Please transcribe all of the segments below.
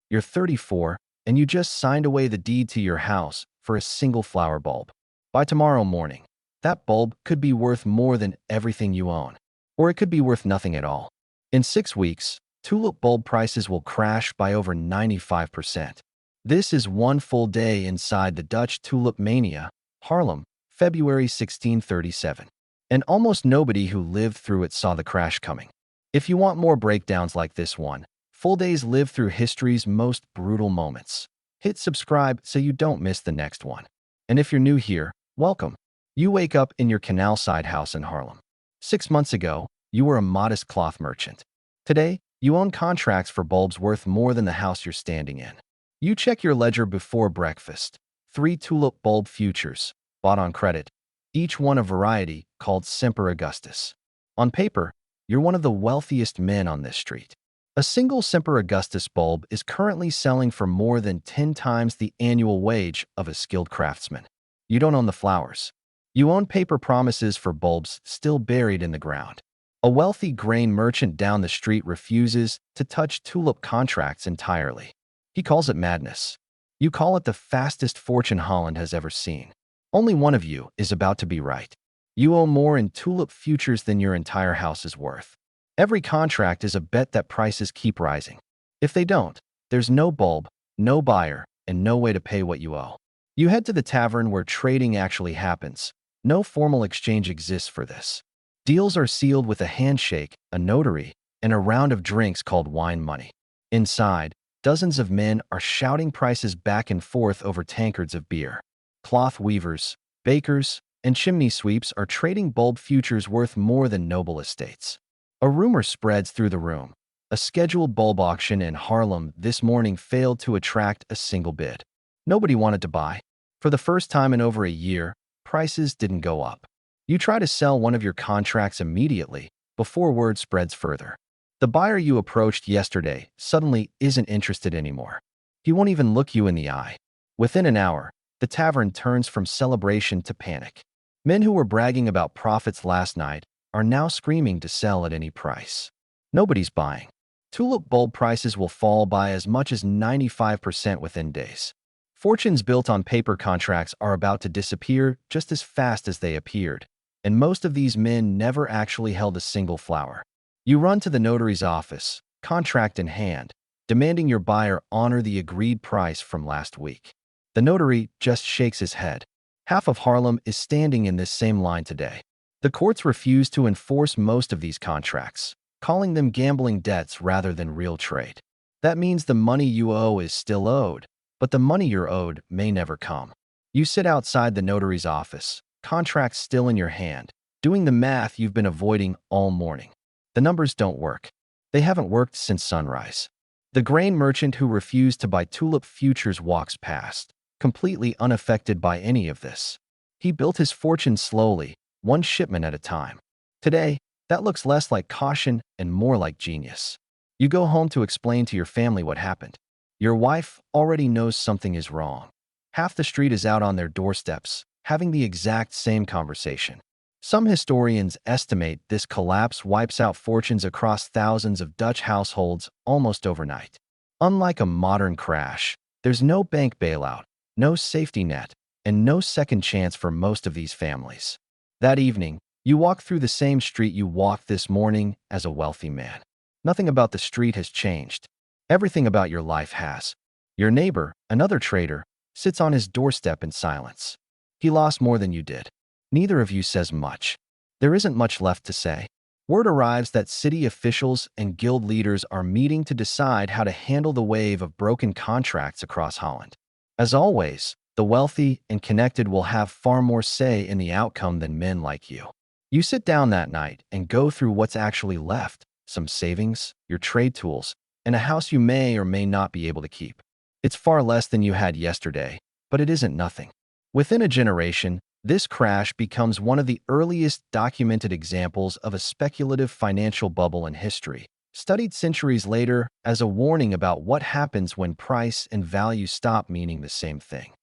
You're 34, and you just signed away the deed to your house for a single flower bulb. By tomorrow morning, that bulb could be worth more than everything you own, or it could be worth nothing at all. In 6 weeks, tulip bulb prices will crash by over 95%. This is one full day inside the Dutch tulip mania, Haarlem, February 1637. And almost nobody who lived through it saw the crash coming. If you want more breakdowns like this one, full days live through history's most brutal moments. Hit subscribe so you don't miss the next one. And if you're new here, welcome. You wake up in your canal-side house in Haarlem. 6 months ago, you were a modest cloth merchant. Today, you own contracts for bulbs worth more than the house you're standing in. You check your ledger before breakfast. 3 tulip bulb futures, bought on credit, each one a variety called Semper Augustus. On paper, you're one of the wealthiest men on this street. A single Semper Augustus bulb is currently selling for more than 10 times the annual wage of a skilled craftsman. You don't own the flowers. You own paper promises for bulbs still buried in the ground. A wealthy grain merchant down the street refuses to touch tulip contracts entirely. He calls it madness. You call it the fastest fortune Holland has ever seen. Only one of you is about to be right. You owe more in tulip futures than your entire house is worth. Every contract is a bet that prices keep rising. If they don't, there's no bulb, no buyer, and no way to pay what you owe. You head to the tavern where trading actually happens. No formal exchange exists for this. Deals are sealed with a handshake, a notary, and a round of drinks called wine money. Inside, dozens of men are shouting prices back and forth over tankards of beer. Cloth weavers, bakers, and chimney sweeps are trading bulb futures worth more than noble estates. A rumor spreads through the room. A scheduled bulb auction in Haarlem this morning failed to attract a single bid. Nobody wanted to buy. For the first time in over a year, prices didn't go up. You try to sell one of your contracts immediately before word spreads further. The buyer you approached yesterday suddenly isn't interested anymore. He won't even look you in the eye. Within an hour, the tavern turns from celebration to panic. Men who were bragging about profits last night are now screaming to sell at any price. Nobody's buying. Tulip bulb prices will fall by as much as 95% within days. Fortunes built on paper contracts are about to disappear just as fast as they appeared, and most of these men never actually held a single flower. You run to the notary's office, contract in hand, demanding your buyer honor the agreed price from last week. The notary just shakes his head. Half of Haarlem is standing in this same line today. The courts refuse to enforce most of these contracts, calling them gambling debts rather than real trade. That means the money you owe is still owed, but the money you're owed may never come. You sit outside the notary's office, contracts still in your hand, doing the math you've been avoiding all morning. The numbers don't work. They haven't worked since sunrise. The grain merchant who refused to buy tulip futures walks past, completely unaffected by any of this. He built his fortune slowly, one shipment at a time. Today, that looks less like caution and more like genius. You go home to explain to your family what happened. Your wife already knows something is wrong. Half the street is out on their doorsteps, having the exact same conversation. Some historians estimate this collapse wipes out fortunes across thousands of Dutch households almost overnight. Unlike a modern crash, there's no bank bailout, no safety net, and no second chance for most of these families. That evening, you walk through the same street you walked this morning as a wealthy man. Nothing about the street has changed. Everything about your life has. Your neighbor, another trader, sits on his doorstep in silence. He lost more than you did. Neither of you says much. There isn't much left to say. Word arrives that city officials and guild leaders are meeting to decide how to handle the wave of broken contracts across Holland. As always, the wealthy and connected will have far more say in the outcome than men like you. You sit down that night and go through what's actually left, some savings, your trade tools, and a house you may or may not be able to keep. It's far less than you had yesterday, but it isn't nothing. Within a generation, this crash becomes one of the earliest documented examples of a speculative financial bubble in history, studied centuries later as a warning about what happens when price and value stop meaning the same thing.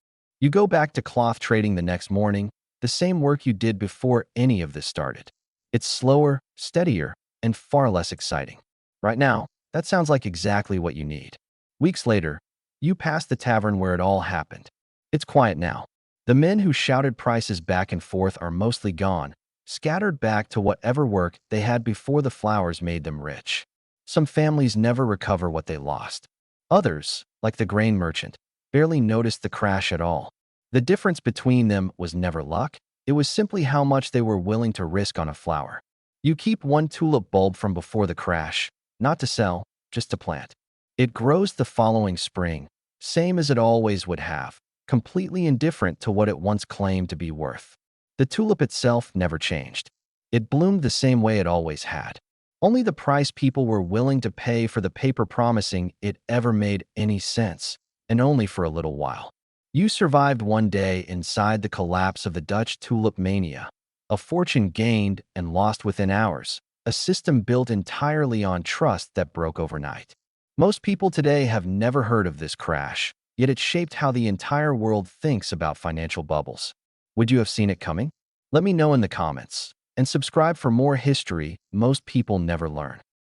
You go back to cloth trading the next morning, the same work you did before any of this started. It's slower, steadier, and far less exciting. Right now, that sounds like exactly what you need. Weeks later, you pass the tavern where it all happened. It's quiet now. The men who shouted prices back and forth are mostly gone, scattered back to whatever work they had before the flowers made them rich. Some families never recover what they lost. Others, like the grain merchant, barely noticed the crash at all. The difference between them was never luck. It was simply how much they were willing to risk on a flower. You keep one tulip bulb from before the crash, not to sell, just to plant. It grows the following spring, same as it always would have, completely indifferent to what it once claimed to be worth. The tulip itself never changed. It bloomed the same way it always had. Only the price people were willing to pay for the paper promising it ever made any sense, and only for a little while. You survived one day inside the collapse of the Dutch tulip mania. A fortune gained and lost within hours, a system built entirely on trust that broke overnight. Most people today have never heard of this crash, yet it shaped how the entire world thinks about financial bubbles. Would you have seen it coming? Let me know in the comments, and subscribe for more history most people never learn.